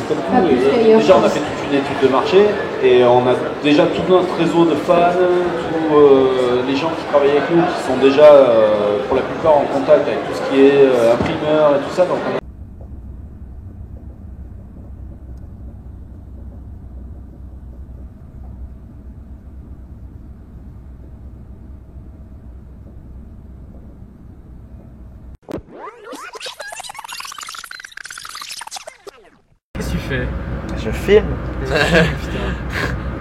comme tout. Et déjà, on a fait toute une étude de marché et on a déjà tout notre réseau de fans, tous les gens qui travaillent avec nous, qui sont déjà pour la plupart en contact avec tout ce qui est imprimeur et tout ça. Donc Qu'est-ce que tu fais? Je filme. Putain.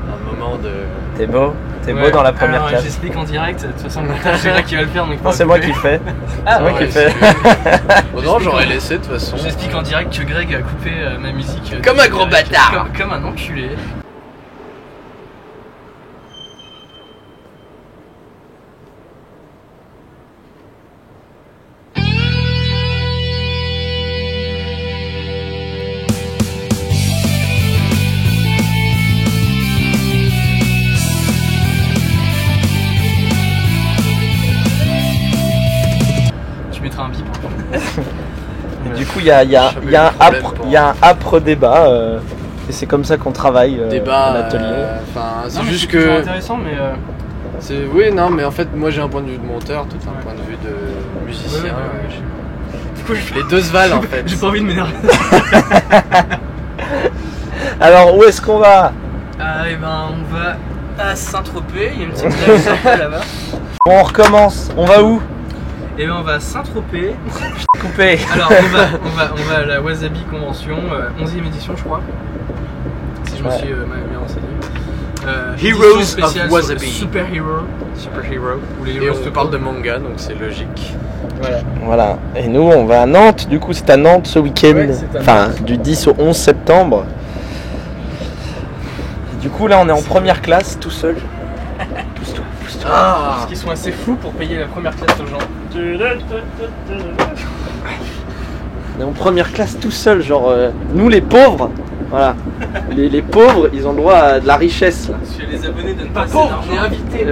Un moment de... T'es beau? T'es Ouais. beau dans la première Alors, classe. J'explique en direct, de toute façon le montage c'est Greg qui va le faire donc Non, c'est moi qui le fais. Ah, C'est moi ouais, qui le fais. Oh non, j'aurais laissé de toute façon. J'explique en direct que Greg a coupé ma musique. Comme un gros bâtard. Comme un enculé. Tu mettras un bip. Et du coup, il y a un âpre débat. Et c'est comme ça qu'on travaille Débat, en atelier. enfin, c'est Non, mais juste toujours que... intéressant mais Oui, non, mais en fait, moi j'ai un point de vue de monteur, toi t'as un point de vue de musicien. Du coup, Les deux se valent en fait. j'ai pas envie de m'énerver. Alors, où est-ce qu'on va? Et ben on va à Saint-Tropez, il y a une petite blague sympa là-bas. On recommence. On va où? Et ben on va à Saint-Tropez. Coupé. Alors on va à la Wasabi Convention, 11e édition je crois. Si je me suis bien renseigné. Heroes édition spéciale of Wasabi. Superhero. Où les Et héros on te parle de manga, donc c'est logique. Voilà. Voilà. Et nous, on va à Nantes. Du coup, c'est à Nantes ce week-end. Ouais, c'est à Enfin, du 10 au 11 septembre. Et du coup, là, on est en première classe, tout seul. Ah, Parce qu'ils sont assez fous pour payer la première classe aux gens. On est en première classe tout seul, genre nous les pauvres, voilà. Les pauvres, ils ont le droit à de la richesse là. Parce que les abonnés donnent pas assez pauvre, d'argent. Invité.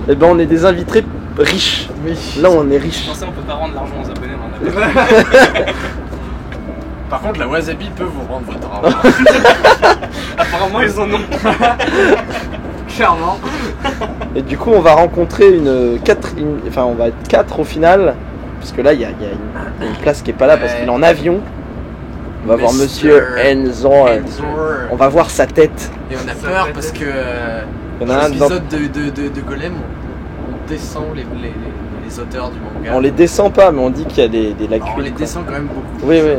Et ben on est des invités riches. Là on est Je riches. pensais on peut pas rendre l'argent aux abonnés, mais on a pas. par contre, la Wasabi peut vous rendre votre argent. Apparemment ils en ont. Clairement. Et du coup on va rencontrer enfin on va être 4 au final. Parce que là il y a une place qui est pas là parce qu'il est en avion. On va voir Monsieur Enzor. On va voir sa tête. Et on a peur parce que Il y en dans a un dans... l'épisode de Golem, on descend les auteurs du manga. On les descend pas mais on dit qu'il y a des Alors, lacunes. on les descend quand même beaucoup. Oui oui.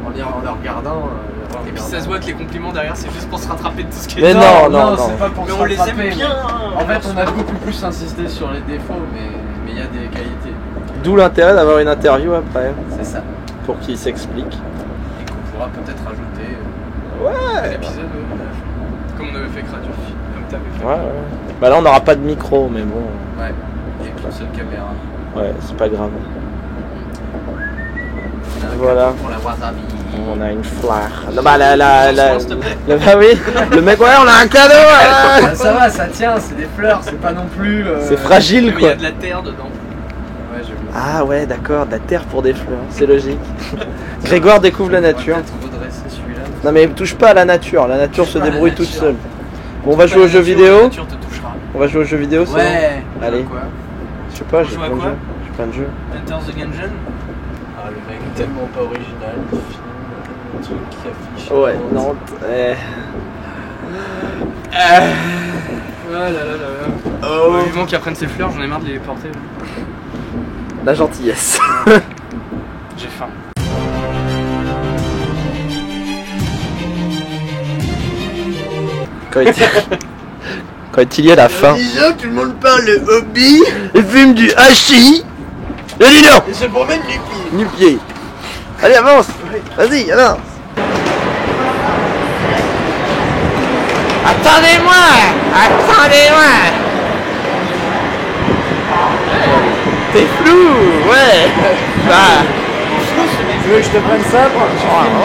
En les regardant. Et puis ça se voit que les compliments derrière c'est juste pour se rattraper de tout ce qui est. Mais non. c'est pas pour Mais se on les aime rattraper. bien. En fait, on a beaucoup plus insisté sur les défauts, mais il y a des qualités. D'où l'intérêt d'avoir une interview après. C'est ça. Pour qu'il s'explique. Et qu'on pourra peut-être ajouter Ouais. L'épisode comme on avait fait avec Radio Film, comme t'avais fait. Ouais. Bah là on n'aura pas de micro mais bon. Ouais. Et qu'une seule caméra. Ouais, c'est pas grave. Voilà. Pour la Wasabi. On a une fleur. Non, bah S'il te plaît. bah oui, le mec, ouais, on a un cadeau. Ah, ça va, ça tient, c'est des fleurs, c'est pas non plus. C'est fragile Mais il y quoi. a de la terre dedans. Ouais, je Ah ouais, d'accord, de la terre pour des fleurs, c'est logique. Grégoire découvre la nature. Peut-être redresser celui-là. Non mais touche pas à la nature se pas à la débrouille toute nature. seule. Bon, on va jouer aux La jeux nature, vidéo. La nature te touchera. On va jouer aux jeux vidéo, c'est Ouais. bon Allez. Quoi Je sais pas, j'ai joue à plein de quoi jeux. J'ai plein de jeux. Enter the Gungeon. Ah, le mec est tellement pas original. Le truc qui affiche. Ouais, Nantes. Oh là là là là. Oh. Vivement qu'ils apprennent ces fleurs, j'en ai marre de les porter. La gentillesse. J'ai faim. Quand il y a la fin. Déjà, tout le monde parle de hobby. Il fume du hachis. Et dis donc. Et se promène les pieds. Nu-pied. Allez, avance. Vas-y, avance. Attendez-moi. Attendez-moi. T'es flou, ouais. Bah. Tu veux que je te prenne ça pour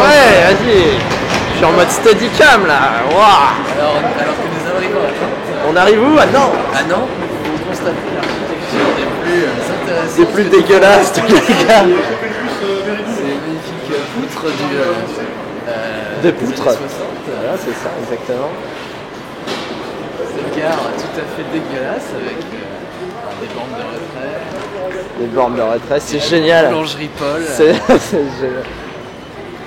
Ouais, vas-y. Je suis en mode steadicam là. Waouh. alors que nous arrivons à la fin. On arrive où? Ah non. Ah non, vous constatez l'architecture des plus intéressantes. C'est plus dégueulasse tous les gars. C'est magnifique poutre de poutres. 60. Voilà, c'est ça, exactement. Cette gare tout à fait dégueulasse avec des bornes de retrait. Des bornes de retrait, c'est génial. Boulangerie Paul. C'est génial.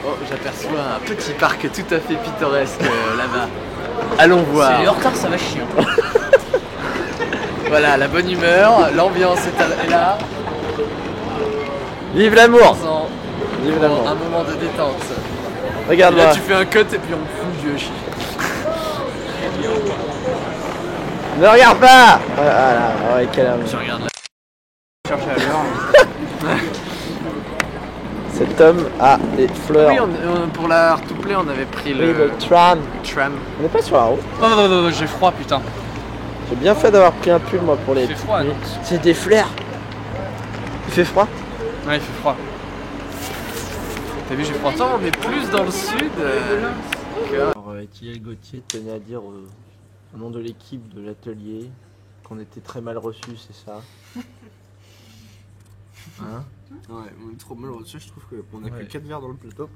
Oh, j'aperçois un petit parc tout à fait pittoresque là-bas. Allons voir. C'est en retard, ça va chier. Voilà, la bonne humeur, l'ambiance est là. Vive l'amour. Vive Un l'amour. moment de détente. Et Regarde-moi. là, tu fais un cut et puis on fout du Yoshi. Ne regarde pas. Voilà, ouais, quel homme. Je regarde là. Chercher à l'heure. Cet homme a des fleurs. Oui, pour la replay, on avait pris Oui, le le tram. tram. On n'est pas sur la route. Oh, j'ai froid, putain. J'ai bien fait d'avoir pris un pull moi pour les. Il fait froid, non? C'est des fleurs. Il fait froid. Ouais, il fait froid. T'as vu, j'ai froid. Pourtant, on est plus dans le sud. Alors, Etienne Gauthier tenait à dire au nom de l'équipe de l'atelier qu'on était très mal reçus, c'est ça? Hein? Ouais, on est trop mal reçu, je trouve qu'on a Ouais. que 4 verres dans le plateau.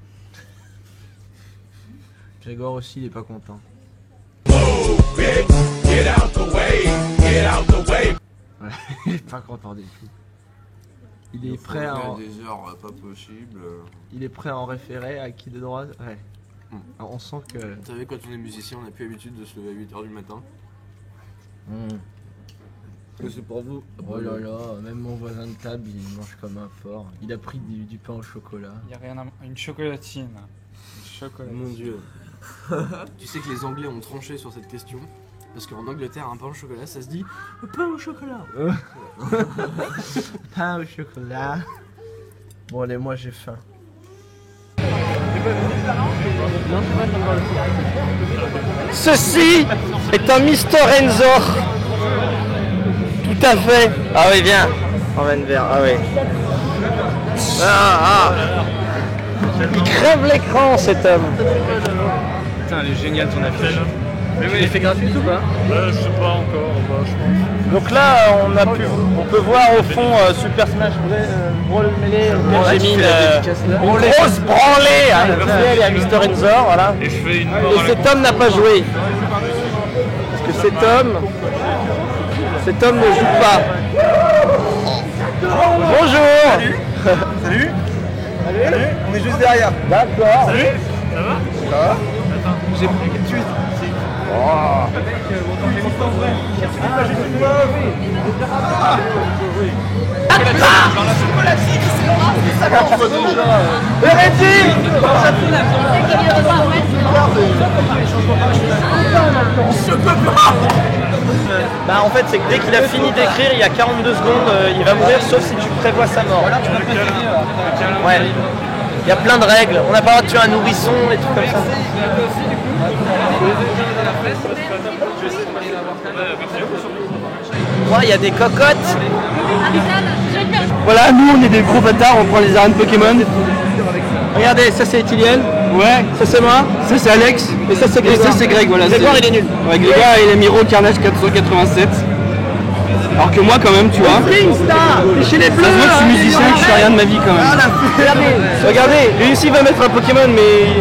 Grégoire aussi, il est pas content. Get out the way, get out the way. Ouais, il est pas content du tout. Il est prêt à en... des heures pas possible. Il est prêt à en référer à qui de droit? Ouais. Alors, on sent que... Vous savez, quand on est musicien, on n'a plus l'habitude de se lever à 8h du matin. C'est pour vous. Oh là là, même mon voisin de table, il mange comme un porc. Il a pris du pain au chocolat. Il y a rien à... Une chocolatine. Mon dieu. Tu sais que les Anglais ont tranché sur cette question. Parce qu'en Angleterre, un pain au chocolat, ça se dit pain au chocolat. Pain au chocolat. Bon allez, moi j'ai faim. Ceci est un Mister Enzor. Tout à fait. Ah oui, viens. Emmène vers. Ah oui. Il crève l'écran cet homme. Putain, elle est géniale ton affiche. Mais oui, il fait gratuit ou pas? Je sais pas encore, je pense. Donc là, on peut voir au fond Super Smash Bros. Melee. J'ai mis une grosse branlée à Mister Enzor, voilà. Et je fais une Et cet homme n'a pas joué. Parce que cet homme ne joue pas. Bonjour. Salut. On est juste derrière. D'accord. Salut. Ça va? Ça va? J'ai pris tout de suite. Bah en fait c'est que dès qu'il a fini d'écrire, il y a 42 secondes, il va mourir sauf si tu prévois sa mort. Ouais. Il y a plein de règles, on n'a pas le droit de tuer un nourrisson et tout comme ça. Ouais, il y a des cocottes. Voilà, nous on est des gros bâtards, on prend les arènes Pokémon. Regardez, ça c'est Ethiliel. Ouais. Ça c'est moi. Ça c'est Alex. Et ça c'est Grégoire. Ça c'est Greg, voilà. Grégoire il est nul. Ouais, Grégoire il est Miro Carnage 487. Alors que moi quand même, tu vois. T'es chez les bleus. Ça se voit que je suis musicien, que je fais rien de ma vie quand même. Regardez, lui aussi va mettre un Pokémon mais...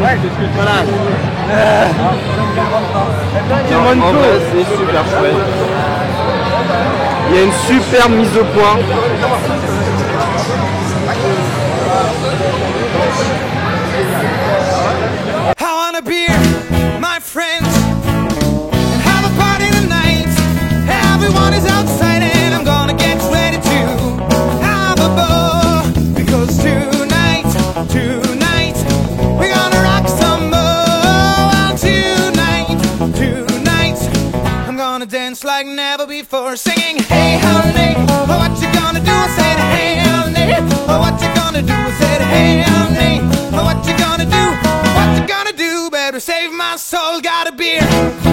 Voilà. En vrai, c'est super chouette. Il y a une super mise au point. I wanna be my friends and have a party tonight. Everyone is outside and I'm gonna get ready to have a ball. Because tonight, we're gonna rock some more. Tonight, I'm gonna dance like never before. Singing, hey honey, oh, what you gonna do? I said, hey honey, oh, what you gonna do? I said, hey honey, oh, what you gonna do? What you gonna do? Better save my soul, got a beer.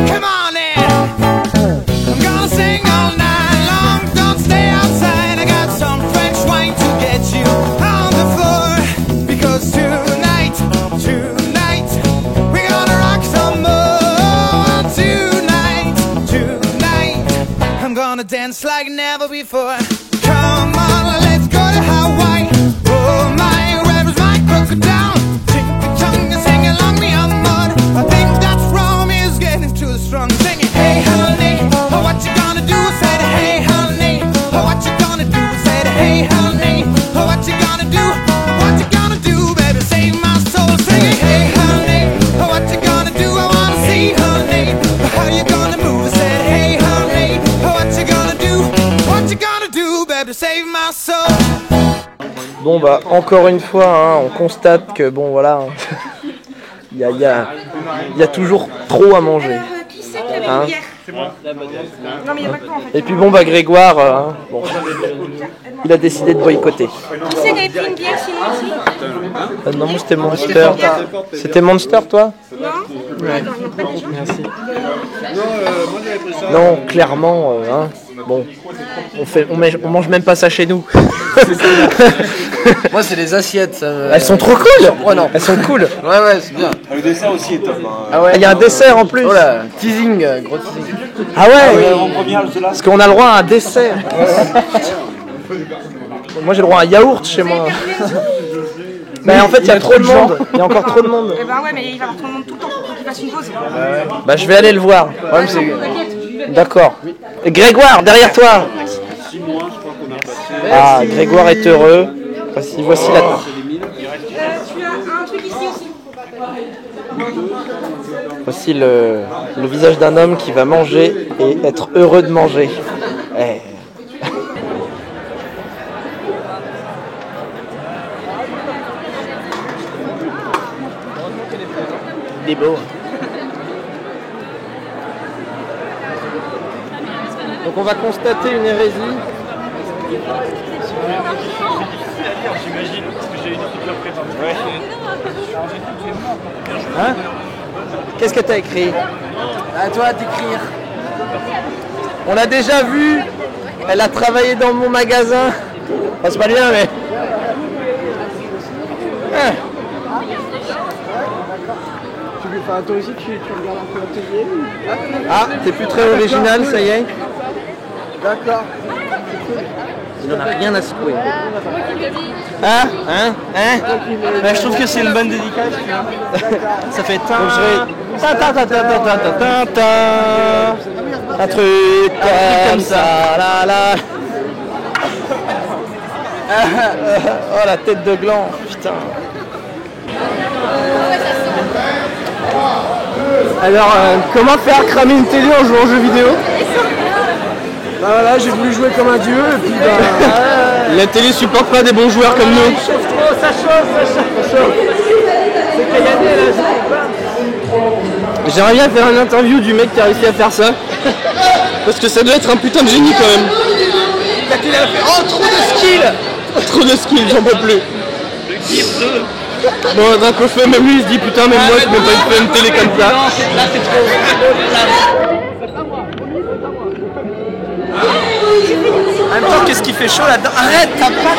Come on in. I'm gonna sing all night long. Don't stay outside. I got some French wine to get you on the floor. Because tonight, we're gonna rock some more. Tonight, I'm gonna dance like never before. Come on, let's go to Hawaii. Oh my, where is my crocodile? Tick the tongue and sing along me on more. my soul. Bon bah encore une fois, hein, on constate que bon voilà, hein, il y a toujours trop à manger. Qui c'est qui avait Hein une bière? C'est moi. Non, mais il n'y a pas que toi en fait. Et puis bon bah Grégoire, hein, bon, il a décidé de boycotter. Qui c'est qui avait pris une bière sinon aussi? Non, moi c'était Monster. C'était Monster toi? Non? Ouais, non, ils n'ont pas déjà. Merci. Non, clairement, hein, bon, on mange même pas ça chez nous. Moi, c'est les assiettes. Ça me... Elles sont trop cool. Oh non. Elles sont cool. Ouais, c'est bien. Le dessert aussi est top. Hein. Ah ouais. Il y a un dessert en plus. Oh là, teasing, gros teasing. Ah ouais. En première, cela. Parce qu'on a le droit à un dessert. Moi j'ai le droit à un yaourt chez moi. Mais en fait il y a trop de monde. Il y a encore trop de monde. Eh ben ouais, mais il va y avoir trop de monde tout le temps. Faut qu'il fasse une pause. Bah je vais aller le voir. Ouais, mais c'est... D'accord. Et Grégoire, derrière toi. Ah, Grégoire est heureux. Voici la... Tu as un truc ici aussi. Voici le visage d'un homme qui va manger et être heureux de manger. Eh. Il est beau. Donc on va constater une hérésie. J'imagine, parce que j'ai une écriture préparée. Hein? Qu'est-ce que t'as écrit? À toi d'écrire. On l'a déjà vu. Elle a travaillé dans mon magasin. Enfin, c'est pas bien, mais... Hein? Enfin, toi aussi, tu regardes un peu l'atelier. Ah, t'es plus très original, ça y est. D'accord. Il n'en a rien à secouer. Hein? Je trouve que c'est une bonne dédicace. Tu vois. Ça fait Donc je vais... Un truc comme ça, là, là. Oh, la tête de gland, putain. Alors, comment faire cramer une télé en jouant aux jeux vidéo? Bah voilà, j'ai voulu jouer comme un dieu et puis bah... La télé supporte pas des bons joueurs comme nous. Ça chauffe, ça chauffe. C'est Kayane là, je sais pas. J'aimerais bien faire une interview du mec qui a réussi à faire ça. Parce que ça doit être un putain de génie quand même. Il a fait oh trop de skill. Trop de skills, j'en peux plus. Bon, d'un coup, même lui il se dit putain, même moi je peux pas faire une télé comme ça. Là c'est trop. En même temps, qu'est-ce qui fait chaud là-dedans? Arrête, t'as pas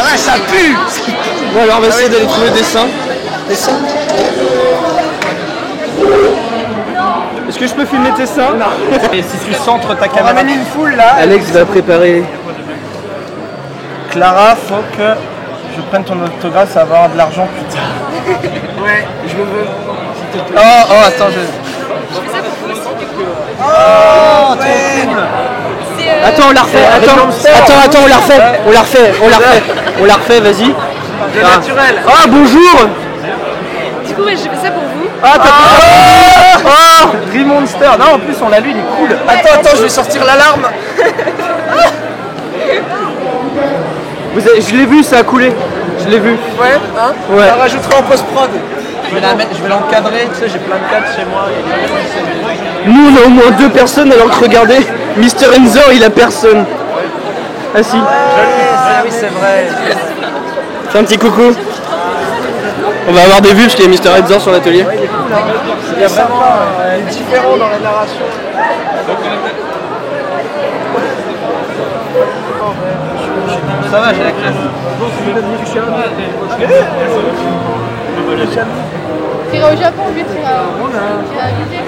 ouais, ça pue. Bon alors on va essayer d'aller trouver des dessins. Est-ce que je peux filmer tes seins? Et si tu centres ta caméra. On ramène une foule là. Alex va préparer. Clara, faut que je prenne ton autographe, ça va avoir de l'argent plus tard. Ouais, je le veux. Oh, attends, Oh, trop cool. Attends, on la refait. Attends, on la refait, vas-y. C'est naturel. Ah, bonjour. Du coup, ouais, j'ai fait ça pour vous. Ah, t'as Oh, Dream Monster. Non, en plus, on l'a lu, il est cool. Attends, je vais sortir l'alarme. Je l'ai vu, ça a coulé. Je l'ai vu. Ouais, hein? Ouais. On la rajoutera en post-prod. Je vais l'encadrer, tu sais, j'ai plein de cadres chez moi. Nous, on a au moins 2 personnes, alors que regardez, Mr. Enzo, il a personne. Ah si. Ah oui, c'est vrai. Fais un petit coucou. On va avoir des vues parce qu'il y a Mr. Enzo sur l'atelier. Il y a vraiment différent dans la narration. Ça va, j'ai la classe. Tu iras au Japon, lui, tu iras visiter.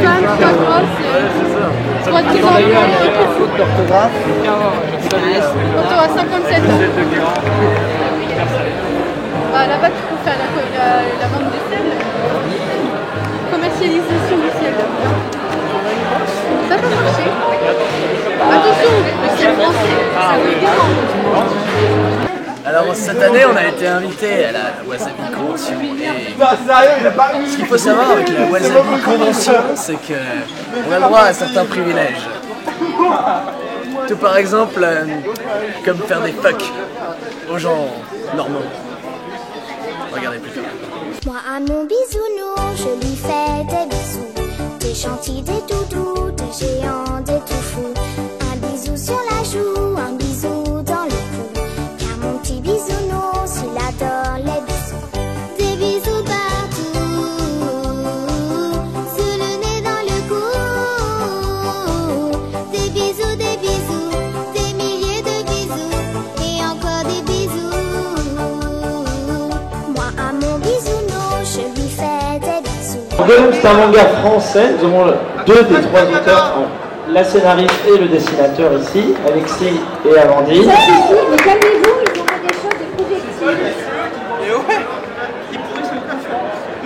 Fan, pas grave, c'est... Toi, 10 ans, Faute d'orthographe. quand tu auras 57 ans. Bah, là-bas, tu peux faire la vente des selles. Commercialisation du ciel. Ça peut marcher. Attention, le ciel français, ça veut dire. Alors cette année on a été invité à la Wasabi Convention et ce qu'il faut savoir avec la Wasabi Convention c'est qu'on a le droit à certains privilèges. Tout par exemple comme faire des fucks aux gens normaux. Regardez plutôt. Moi à mon bisounours, je lui fais des bisous, des gentils, des doudous, des géants, des tout fous. Un bisou sur la joue, un bisou dans le cou. Car mon petit bisounours, il adore les bisous. Des bisous partout, sous le nez, dans le cou. Des bisous, des milliers de bisous, et encore des bisous. Moi à mon bisounours, je lui fais des bisous. Golem, c'est un manga français. Nous avons deux des trois auteurs, la scénariste et le dessinateur ici, Alexis et Amandine. Ça suffit, mais calmez-vous, ils ont fait des choses, des projectiles. Et ouais, il pourrait se le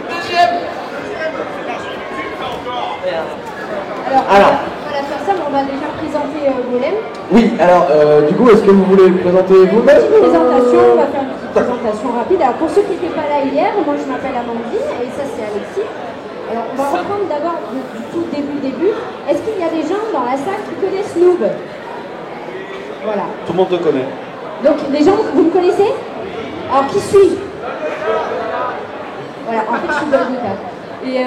deuxième. Alors, on va faire ça, mais on va déjà présenter Golem. Oui, alors du coup, est-ce que vous voulez présenter vous-même Présentation, on va faire une petite présentation rapide. Alors pour ceux qui n'étaient pas là hier, moi je m'appelle Amandine et ça c'est Alexis. Alors on va reprendre d'abord du tout début. Est-ce qu'il y a des gens dans la salle qui connaissent Noob? Voilà. Tout le monde te connaît. Donc les gens, vous me connaissez? Alors qui suis-je? Voilà, en fait je suis bonne de table. Et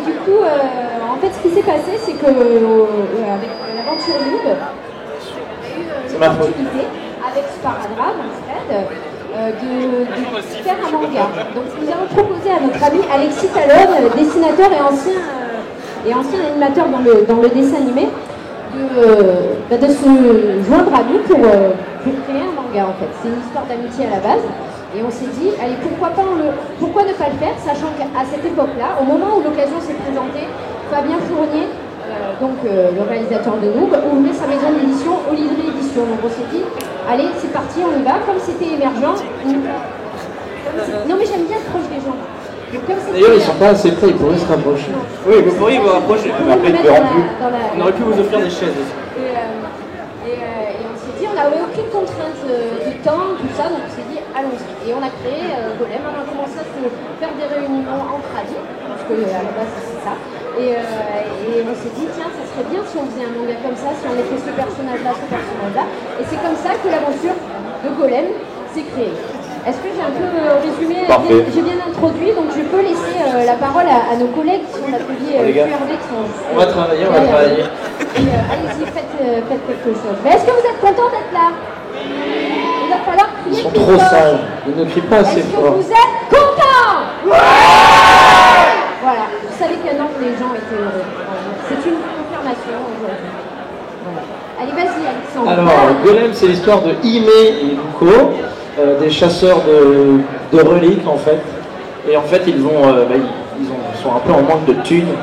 du coup, en fait ce qui s'est passé c'est que avec l'aventure Noob, on a eu l'opportunité avec Sparadrap, mon Fred, de faire un manga. Donc nous avons proposé à notre ami Alexis Talon, dessinateur et ancien animateur dans le dessin animé, de se joindre à nous pour créer un manga en fait. C'est une histoire d'amitié à la base. Et on s'est dit, allez, pourquoi ne pas le faire, sachant qu'à cette époque-là, au moment où l'occasion s'est présentée, Fabien Fournier, le réalisateur de Noob, ouvrait sa maison d'édition Olivry Édition. Donc on s'est dit, allez, c'est parti, on y va. Comme c'était émergent, non mais j'aime bien être proche des gens. D'ailleurs, ils sont pas assez près, ils pourraient se rapprocher. Oui, vous pourriez vous rapprocher. On aurait pu vous offrir des chaises aussi. Et on s'est dit, on n'avait aucune contrainte de temps, tout ça, donc on s'est dit, allons-y. Et on a créé Golem, on a commencé à se faire des réunions entre amis, parce que à la base c'est ça. Et on s'est dit, tiens, ça serait bien si on faisait un manga comme ça, si on était ce personnage-là, ce personnage-là. Et c'est comme ça que l'aventure de Golem s'est créée. Est-ce que j'ai un peu résumé? J'ai bien introduit, donc je peux laisser la parole à nos collègues qui sont l'atelier QRV qui sont juste. On va travailler. Allez-y, faites quelque chose. Mais est-ce que vous êtes content d'être là? Il va falloir crier. Ils sont trop sages, ils ne crient pas assez Est-ce que fort. vous êtes contents? Voilà, vous savez qu'un an les gens étaient heureux. C'est une confirmation aujourd'hui. Voilà. Allez, vas-y, Alexandre. Alors, Golem, c'est l'histoire de Ime et Luko, des chasseurs de reliques en fait. Et en fait, ils sont un peu en manque de thunes.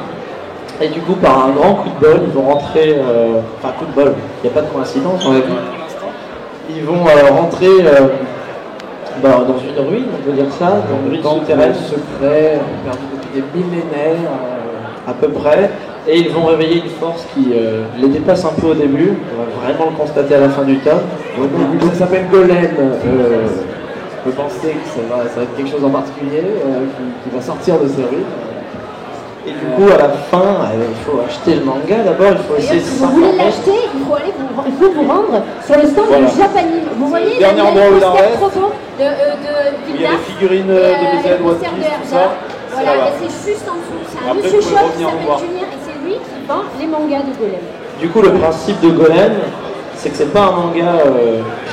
Et du coup, par un grand coup de bol, ils vont rentrer. Enfin, coup de bol, il n'y a pas de coïncidence, on a vu. Ils vont rentrer dans une ruine, on peut dire ça, dans une souterraine secret, perdu depuis des millénaires à peu près. Et ils vont réveiller une force qui les dépasse un peu au début, on va vraiment le constater à la fin du tome. Donc ça s'appelle Golem, je pensais que ça va être quelque chose en particulier qui va sortir de ces ruines. Et du coup, à la fin, il faut acheter le manga d'abord, il faut essayer de Si vous voulez l'acheter, il faut vous rendre sur le stand du Japanime. Vous voyez, il y a Dernier endroit où il en reste. de Il y a Vilna, des figurines de BZ, One Piece, tout ça. Voilà, et c'est juste en dessous. C'est un Après, monsieur vous pouvez shop qui revenir me voir. s'appelle Julien et c'est lui qui vend les mangas de Golem. Du coup, le principe de Golem, c'est que c'est pas un manga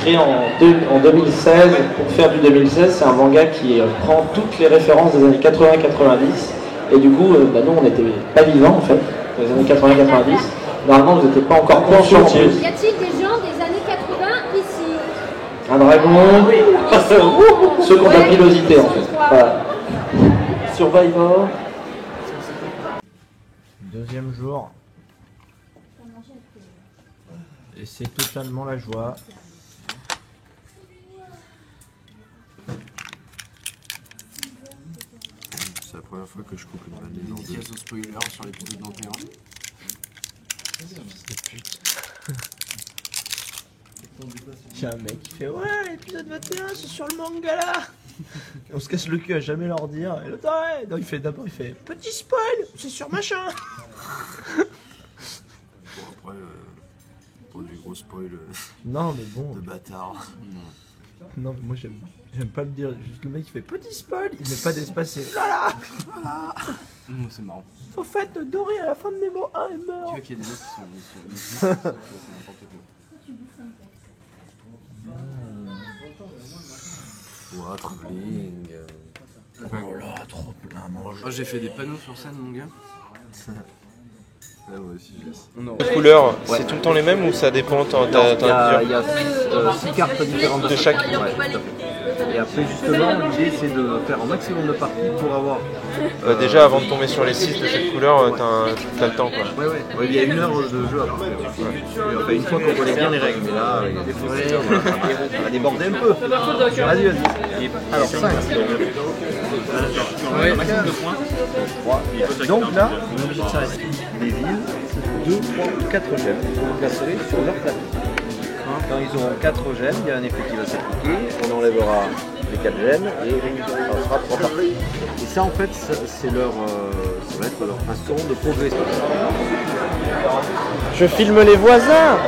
créé en 2016 pour faire du 2016, c'est un manga qui prend toutes les références des années 80-90. Et du coup, nous on n'était pas vivants en fait, dans les années 80-90. Normalement, vous n'étiez pas encore conscients. Y a-t-il des gens des années 80 ici? Un dragon, ceux qui ont de la pilosité en fait. Voilà. Survivor. Deuxième jour. Et c'est totalement la joie. C'est la première fois que je coupe une balle des gens. Dédicace au spoiler sur l'épisode 21. Fils de pute. J'ai un mec qui fait ouais, l'épisode 21 c'est sur le manga là. On se casse le cul à jamais leur dire. Et l'autre ouais. Non, il fait petit spoil, c'est sur machin. Bon après, pas du gros spoil. Non mais bon. De bâtard. Non mais moi j'aime pas le dire. Juste le mec qui fait petit spoil, il met pas d'espacé. Là là. C'est marrant. Au fait, Dory à la fin de Nemo 1 est mort. Tu vois qu'il y a des mecs qui sont c'est n'importe quoi. Ouah, travelling. Oh là, trop plein à manger. Moi j'ai fait des panneaux sur scène, mon gars. Là, moi aussi, Les couleurs, c'est tout le temps les mêmes ou ça dépend? Il y a 6 cartes différentes de chaque. Ouais, tout à fait. Et après, justement, l'idée c'est de faire un maximum de parties pour avoir. Déjà, avant de tomber sur les 6 de cette couleur, t'as le temps quoi. Ouais, il y a 1 heure de jeu à peu près. Et enfin, une fois qu'on connaît bien les règles, mais là, il y a des fois, on va déborder un peu. Vas-y. Alors, 5. Un maximum de points. 3. Donc là, on est obligé de s'arrêter. Les villes, 2, 3 ou 4 gemmes, vous les placerez sur leur plateau. Quand ils auront 4 gemmes, il y a un effet qui va s'appliquer, on enlèvera les 4 gemmes et on sera 3 parties. Et ça en fait, c'est leur, ça va être leur façon de progresser. Je filme les voisins.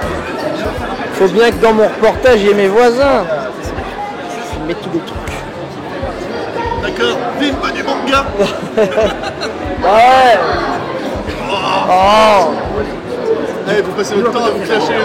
Faut bien que dans mon reportage, il y ait mes voisins. Je mets tous les trucs. D'accord, filme du manga. Ouais. Oh. Allez, vous passez votre temps à vous cacher.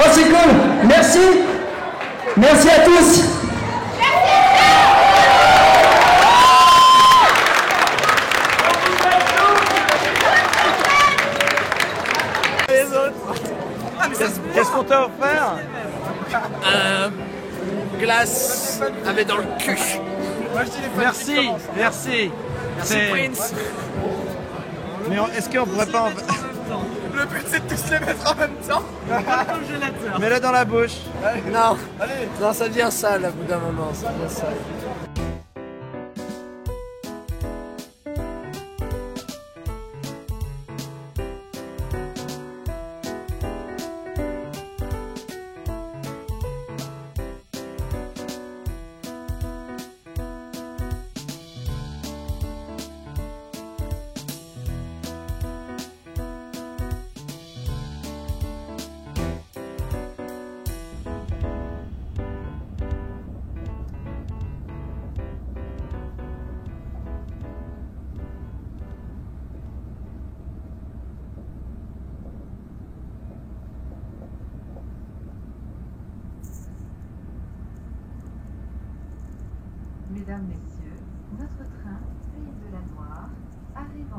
Oh, c'est cool. Merci. Merci à tous. Les autres. Qu'est-ce qu'on t'a offert? Glace avec dans le cul. Merci, merci. Merci Prince. Mais est-ce qu'on pourrait pas en... Le but c'est de tous les mettre en même temps. Mets-le dans la bouche. Non. Allez. Non, ça devient sale à bout d'un moment, ça devient sale. Mesdames, Messieurs, votre train, l'île de la Noire, arrive en